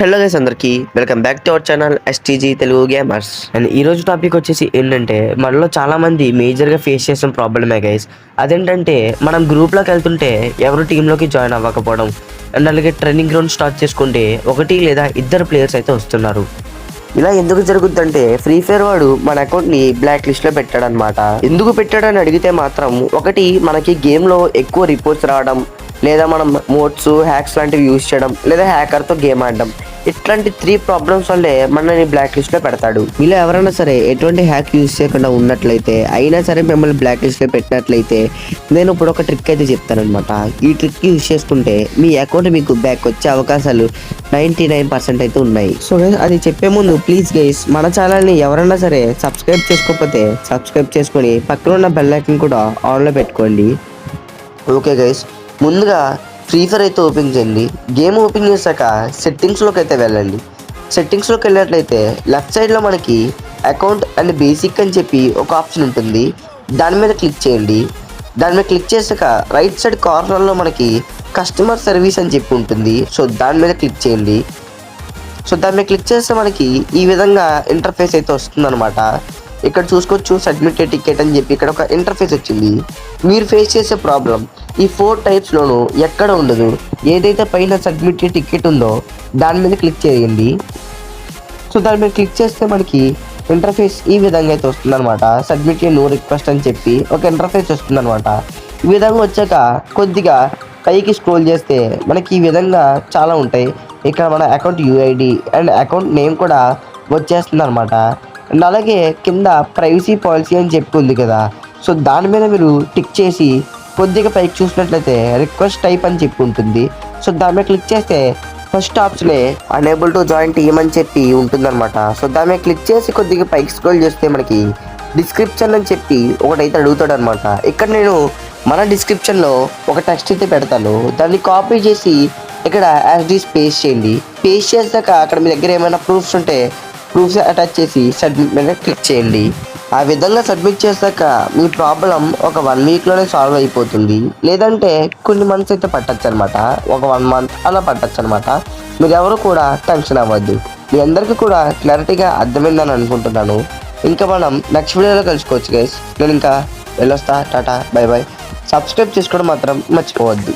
Hello guys, అందరికి welcome back to our channel STG Telugu gamers. And ఈ రోజు topic వచ్చేసి ఏంటంటే, మనలో చాలా మంది మేజర్గా ఫేస్ చేసిన ప్రాబ్లమే గైస్. అదేంటంటే, మనం గ్రూప్లోకి వెళ్తుంటే ఎవరు టీంలోకి జాయిన్ అవ్వకపోవడం. అండ్ అలాగే ట్రైనింగ్ గ్రౌండ్ స్టార్ట్ చేసుకుంటే ఒకటి లేదా ఇద్దరు ప్లేయర్స్ అయితే వస్తున్నారు. ఇలా ఎందుకు జరుగుద్దంటే, ఫ్రీ ఫైర్ వాడు మన అకౌంట్ని బ్లాక్ లిస్ట్లో పెట్టాడనమాట. ఎందుకు పెట్టాడని అడిగితే మాత్రం, ఒకటి మనకి గేమ్లో ఎక్కువ రిపోర్ట్స్ రావడం, లేదా మనం మోడ్స్ హ్యాక్స్ లాంటివి యూజ్ చేయడం, లేదా హ్యాకర్తో గేమ్ ఆడడం, ఇట్లాంటి 3 ప్రాబ్లమ్స్ వల్లే మనల్ని బ్లాక్ లిస్ట్లో పెడతాడు. ఇలా ఎవరైనా సరే ఎటువంటి హ్యాక్ యూజ్ చేయకుండా ఉన్నట్లయితే, అయినా సరే మిమ్మల్ని బ్లాక్ లిస్ట్లో పెట్టినట్లయితే, నేను ఇప్పుడు ఒక ట్రిక్ అయితే చెప్తానమాట. ఈ ట్రిక్ యూజ్ చేసుకుంటే మీ అకౌంట్ మీకు బ్యాక్ వచ్చే అవకాశాలు 99% అయితే ఉన్నాయి. సో అది చెప్పే ముందు ప్లీజ్ గైస్, మన ఛానల్ని ఎవరైనా సరే సబ్స్క్రైబ్ చేసుకోకపోతే సబ్స్క్రైబ్ చేసుకొని పక్కన ఉన్న బెల్ ఐకాన్ కూడా ఆన్లో పెట్టుకోండి. ఓకే గైస్, ముందుగా ఫ్రీ ఫైర్ అయితే ఓపెన్ చేయండి. గేమ్ ఓపెన్ చేశాక సెట్టింగ్స్లోకి అయితే వెళ్ళండి. సెట్టింగ్స్లోకి వెళ్ళినట్లయితే లెఫ్ట్ సైడ్లో మనకి అకౌంట్ అండ్ బేసిక్ అని చెప్పి ఒక ఆప్షన్ ఉంటుంది. దాని మీద క్లిక్ చేయండి. దాని మీద క్లిక్ చేశాక రైట్ సైడ్ కార్నర్లో మనకి కస్టమర్ సర్వీస్ అని చెప్పి ఉంటుంది. సో దాని మీద క్లిక్ చేయండి. సో దాని మీద క్లిక్ చేస్తే మనకి ఈ విధంగా ఇంటర్ఫేస్ అయితే వస్తుందన్నమాట. ఇక్కడ చూసుకోవచ్చు సబ్మిట్ టికెట్ అని చెప్పి ఇక్కడ ఒక ఇంటర్ఫేస్ వచ్చింది. మీరు ఫేస్ చేసే ప్రాబ్లం ఈ 4 టైప్స్లోనూ ఎక్కడ ఉండదు. ఏదైతే పైన సబ్మిట్ టికెట్ ఉందో దాని మీద క్లిక్ చేయండి. సో దాని మీద క్లిక్ చేస్తే మనకి ఇంటర్ఫేస్ ఈ విధంగా అయితే వస్తుందన్నమాట. సబ్మిట్ నో రిక్వెస్ట్ అని చెప్పి ఒక ఇంటర్ఫేస్ వస్తుందన్నమాట. ఈ విధంగా వచ్చాక కొద్దిగా పైకి స్క్రోల్ చేస్తే మనకి ఈ విధంగా చాలా ఉంటాయి. ఇక్కడ మన account UID and account name కూడా వచ్చేస్తుంది అనమాట. అండ్ అలాగే కింద ప్రైవసీ పాలసీ అని చెప్పి ఉంది కదా, సో దాని మీద మీరు టిక్ చేసి కొద్దిగా పైకి చూసినట్లయితే రిక్వెస్ట్ టైప్ అని చెప్పి ఉంటుంది. సో దాని మీద క్లిక్ చేస్తే ఫస్ట్ ఆప్షనే అనేబుల్ టు జాయిన్ టీమ్ అని చెప్పి ఉంటుందన్నమాట. సో దాని మీద క్లిక్ చేసి కొద్దిగా పైకి స్క్రోల్ చేస్తే మనకి డిస్క్రిప్షన్ అని చెప్పి ఒకటైతే అడుగుతాడు అనమాట. ఇక్కడ నేను మన డిస్క్రిప్షన్లో ఒక టెక్స్ట్ అయితే పెడతాను. దాన్ని కాపీ చేసి ఇక్కడ యాస్డి పేస్ట్ చేయండి. పేస్ట్ చేశాక అక్కడ మీ దగ్గర ఏమైనా ప్రూఫ్స్ ఉంటే ప్రూఫ్స్ అటాచ్ చేసి సబ్మిట్ మీద క్లిక్ చేయండి. ఆ విధంగా సబ్మిట్ చేశాక మీ ప్రాబ్లం ఒక 1 వీక్లోనే సాల్వ్ అయిపోతుంది. లేదంటే కొన్ని మంత్స్ అయితే పట్టచ్చు అనమాట. ఒక 1 మంత్ అలా పట్టచ్చు అనమాట. మీరు ఎవరు కూడా టెన్షన్ అవ్వద్దు. మీ అందరికీ కూడా క్లారిటీగా అర్థమైందని అనుకుంటున్నాను. ఇంకా మనం నెక్స్ట్ వీడియోలో కలుసుకోవచ్చు గైస్. నేను ఇంకా వెళ్ళొస్తా. Tata, by by. సబ్స్క్రైబ్ చేసుకోవడం మాత్రం మర్చిపోవద్దు.